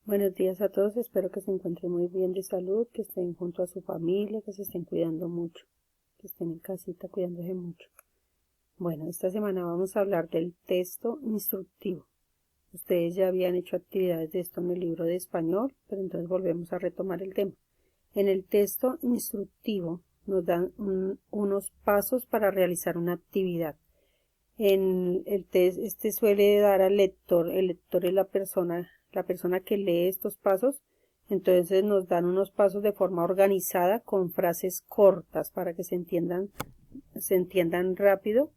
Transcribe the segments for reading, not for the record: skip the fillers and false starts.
Buenos días a todos, espero que se encuentren muy bien de salud, que estén junto a su familia, que se estén cuidando mucho, que estén en casita cuidándose mucho. Bueno, esta semana vamos a hablar del texto instructivo. Ustedes ya habían hecho actividades de esto en el libro de español, pero entonces volvemos a retomar el tema. En el texto instructivo nos dan unos pasos para realizar una actividad. En el test, este suele dar al lector, el lector es la persona que lee estos pasos, entonces nos dan unos pasos de forma organizada con frases cortas para que se entiendan rápido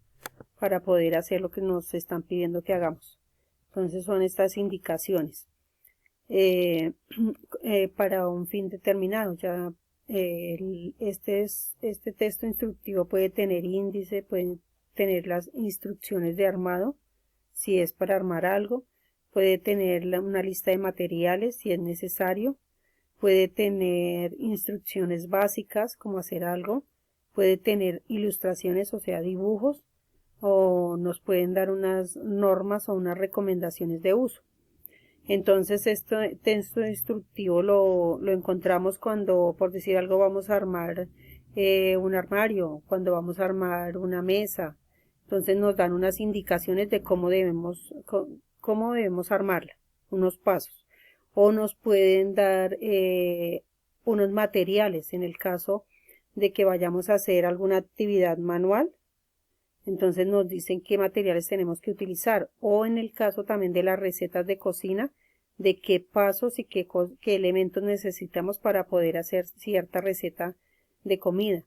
para poder hacer lo que nos están pidiendo que hagamos. Entonces son estas indicaciones para un fin determinado. Ya este texto instructivo puede tener índice, puede tener las instrucciones de armado, si es para armar algo, puede tener una lista de materiales si es necesario, puede tener instrucciones básicas como hacer algo, puede tener ilustraciones, o sea, dibujos, o nos pueden dar unas normas o unas recomendaciones de uso. Entonces, este texto instructivo lo encontramos cuando, por decir algo, vamos a armar un armario, cuando vamos a armar una mesa. Entonces nos dan unas indicaciones de cómo debemos armarla, unos pasos. O nos pueden dar unos materiales en el caso de que vayamos a hacer alguna actividad manual. Entonces nos dicen qué materiales tenemos que utilizar, o en el caso también de las recetas de cocina, de qué pasos y qué elementos necesitamos para poder hacer cierta receta de comida.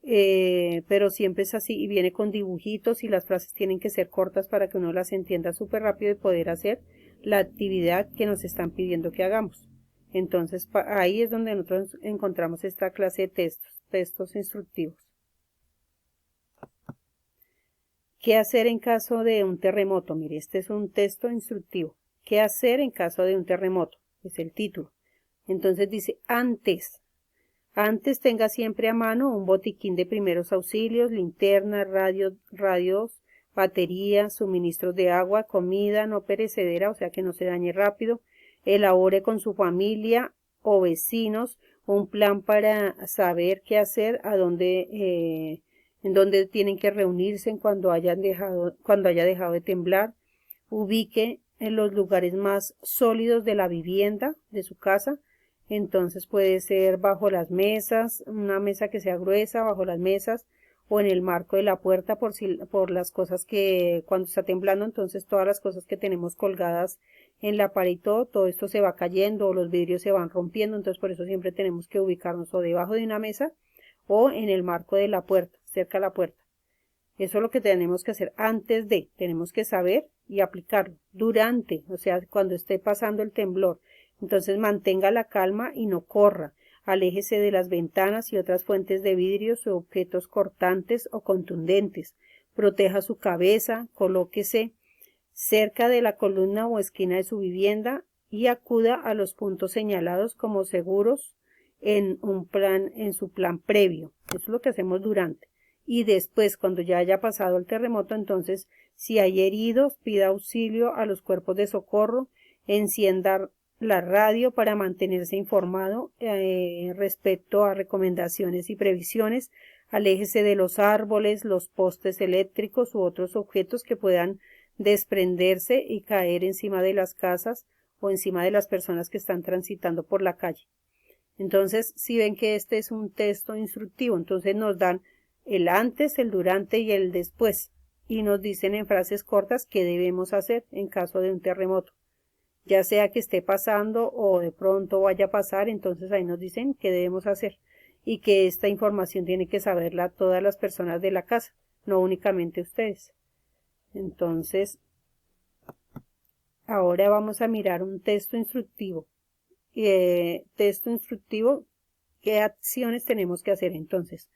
Pero siempre es así y viene con dibujitos y las frases tienen que ser cortas para que uno las entienda súper rápido y poder hacer la actividad que nos están pidiendo que hagamos. Entonces ahí es donde nosotros encontramos esta clase de textos instructivos. ¿Qué hacer en caso de un terremoto? Mire, este es un texto instructivo. ¿Qué hacer en caso de un terremoto? Es el título. Entonces dice, antes tenga siempre a mano un botiquín de primeros auxilios, linternas, radios, baterías, suministros de agua, comida no perecedera, o sea que no se dañe rápido. Elabore con su familia o vecinos un plan para saber qué hacer, en dónde tienen que reunirse cuando haya dejado de temblar. Ubique en los lugares más sólidos de la vivienda, de su casa. Entonces puede ser bajo las mesas, una mesa que sea gruesa, bajo las mesas, o en el marco de la puerta por las cosas que cuando está temblando, entonces todas las cosas que tenemos colgadas en la pared y todo esto se va cayendo o los vidrios se van rompiendo, entonces por eso siempre tenemos que ubicarnos o debajo de una mesa o en el marco de la puerta, cerca de la puerta. Eso es lo que tenemos que hacer tenemos que saber y aplicarlo. Durante, o sea, cuando esté pasando el temblor, entonces mantenga la calma y no corra. Aléjese de las ventanas y otras fuentes de vidrios o objetos cortantes o contundentes. Proteja su cabeza, colóquese cerca de la columna o esquina de su vivienda y acuda a los puntos señalados como seguros en su plan previo. Eso es lo que hacemos durante. Y después, cuando ya haya pasado el terremoto, entonces, si hay heridos, pida auxilio a los cuerpos de socorro, encienda la radio para mantenerse informado respecto a recomendaciones y previsiones, aléjese de los árboles, los postes eléctricos u otros objetos que puedan desprenderse y caer encima de las casas o encima de las personas que están transitando por la calle. Entonces, si ven que este es un texto instructivo, entonces nos dan el antes, el durante y el después, y nos dicen en frases cortas qué debemos hacer en caso de un terremoto, ya sea que esté pasando o de pronto vaya a pasar, entonces ahí nos dicen qué debemos hacer y que esta información tiene que saberla todas las personas de la casa, no únicamente ustedes. Entonces, ahora vamos a mirar un texto instructivo. ¿Qué acciones tenemos que hacer entonces?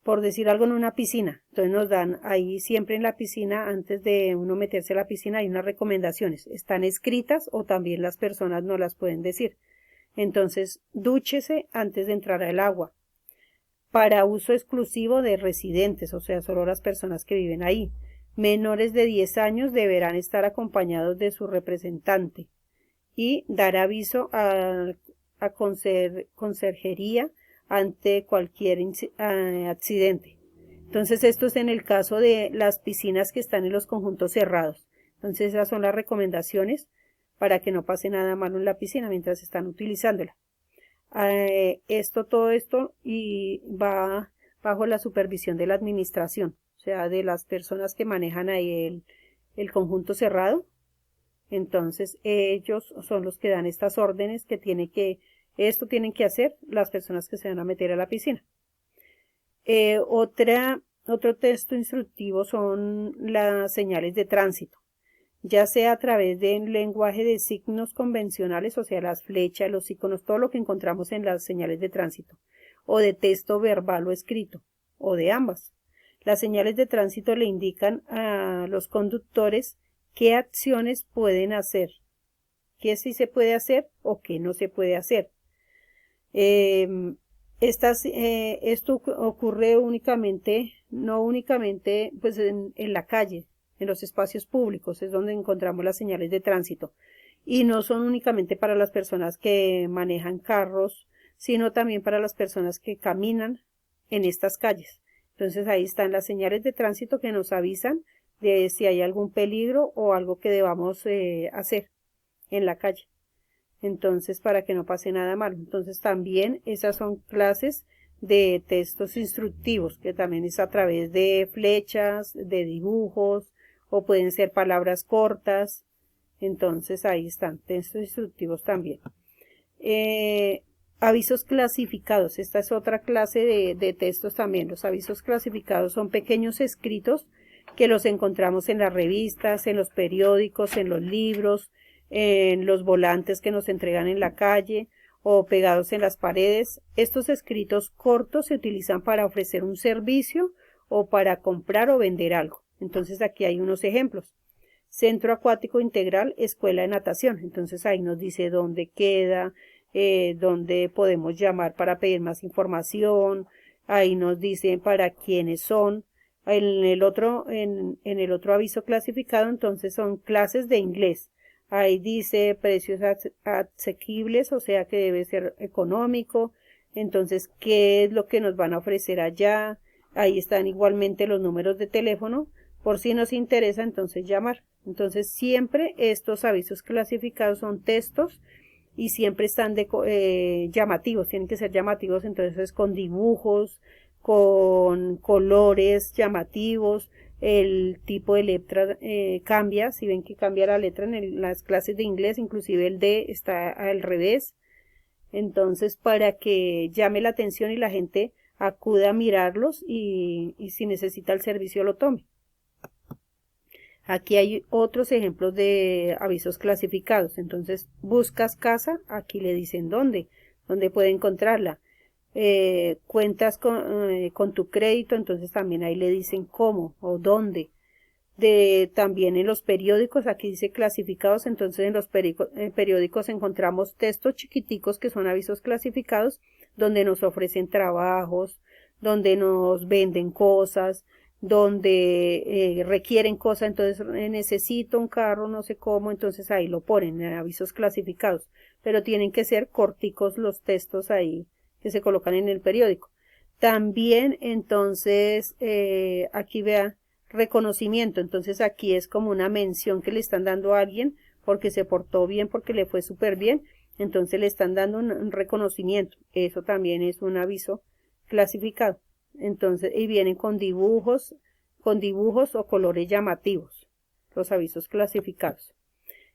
Por decir algo, en una piscina, entonces nos dan ahí siempre en la piscina, antes de uno meterse a la piscina, hay unas recomendaciones, están escritas o también las personas no las pueden decir. Entonces, dúchese antes de entrar al agua, para uso exclusivo de residentes, o sea, solo las personas que viven ahí. Menores de 10 años deberán estar acompañados de su representante y dar aviso a conserjería ante cualquier accidente. Entonces esto es en el caso de las piscinas que están en los conjuntos cerrados. Entonces esas son las recomendaciones para que no pase nada malo en la piscina mientras están utilizándola. Todo esto y va bajo la supervisión de la administración, o sea, de las personas que manejan ahí el conjunto cerrado. Entonces ellos son los que dan estas órdenes que esto tienen que hacer las personas que se van a meter a la piscina. Otro texto instructivo son las señales de tránsito, ya sea a través del lenguaje de signos convencionales, o sea, las flechas, los iconos, todo lo que encontramos en las señales de tránsito, o de texto verbal o escrito, o de ambas. Las señales de tránsito le indican a los conductores qué acciones pueden hacer, qué sí se puede hacer o qué no se puede hacer. Esto ocurre no únicamente pues en la calle, en los espacios públicos, es donde encontramos las señales de tránsito. Y no son únicamente para las personas que manejan carros, sino también para las personas que caminan en estas calles. Entonces ahí están las señales de tránsito que nos avisan de si hay algún peligro o algo que debamos hacer en la calle. Entonces, para que no pase nada malo. Entonces, también esas son clases de textos instructivos, que también es a través de flechas, de dibujos, o pueden ser palabras cortas. Entonces, ahí están, textos instructivos también. Avisos clasificados. Esta es otra clase de textos también. Los avisos clasificados son pequeños escritos que los encontramos en las revistas, en los periódicos, en los libros, en los volantes que nos entregan en la calle o pegados en las paredes. Estos escritos cortos se utilizan para ofrecer un servicio o para comprar o vender algo. Entonces aquí hay unos ejemplos. Centro Acuático Integral, Escuela de Natación. Entonces ahí nos dice dónde queda, dónde podemos llamar para pedir más información. Ahí nos dice para quiénes son. En el otro aviso clasificado, entonces son clases de inglés. Ahí dice precios asequibles, o sea que debe ser económico. Entonces, ¿qué es lo que nos van a ofrecer allá? Ahí están igualmente los números de teléfono, por si nos interesa, entonces llamar. Entonces, siempre estos avisos clasificados son textos y siempre están llamativos, tienen que ser llamativos, entonces con dibujos, con colores llamativos. El tipo de letra cambia, si ven que cambia la letra en las clases de inglés, inclusive el D está al revés. Entonces, para que llame la atención y la gente acuda a mirarlos y si necesita el servicio lo tome. Aquí hay otros ejemplos de avisos clasificados. Entonces, buscas casa, aquí le dicen dónde puede encontrarla. Cuentas con tu crédito, entonces también ahí le dicen cómo o dónde. También en los periódicos, aquí dice clasificados, entonces en los periódicos encontramos textos chiquiticos que son avisos clasificados, donde nos ofrecen trabajos, donde nos venden cosas, donde requieren cosas, entonces necesito un carro, no sé cómo, entonces ahí lo ponen en avisos clasificados, pero tienen que ser corticos los textos ahí que se colocan en el periódico. También, entonces, aquí vea reconocimiento, entonces aquí es como una mención que le están dando a alguien porque se portó bien, porque le fue súper bien, entonces le están dando un reconocimiento. Eso también es un aviso clasificado. Entonces, y vienen con dibujos o colores llamativos, los avisos clasificados.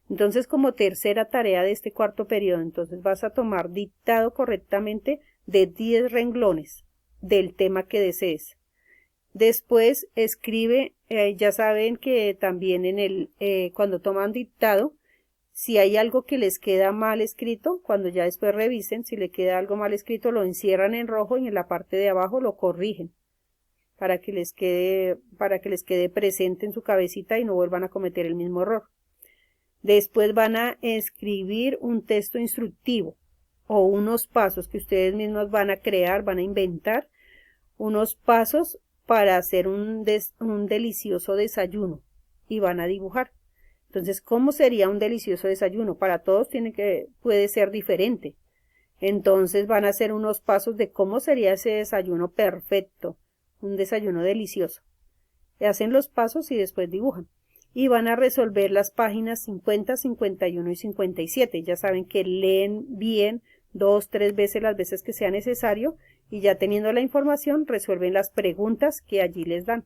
Entonces, como tercera tarea de este cuarto periodo, entonces vas a tomar dictado correctamente de 10 renglones del tema que desees. Después escribe, ya saben que también cuando toman dictado, si hay algo que les queda mal escrito, cuando ya después revisen, si le queda algo mal escrito, lo encierran en rojo y en la parte de abajo lo corrigen para que les quede presente en su cabecita y no vuelvan a cometer el mismo error. Después van a escribir un texto instructivo o unos pasos que ustedes mismos van a crear, van a inventar unos pasos para hacer un delicioso desayuno y van a dibujar. Entonces, ¿cómo sería un delicioso desayuno? Para todos puede ser diferente. Entonces van a hacer unos pasos de cómo sería ese desayuno perfecto, un desayuno delicioso. Hacen los pasos y después dibujan. Y van a resolver las páginas 50, 51 y 57. Ya saben que leen bien 2, 3 veces las veces que sea necesario y ya teniendo la información resuelven las preguntas que allí les dan.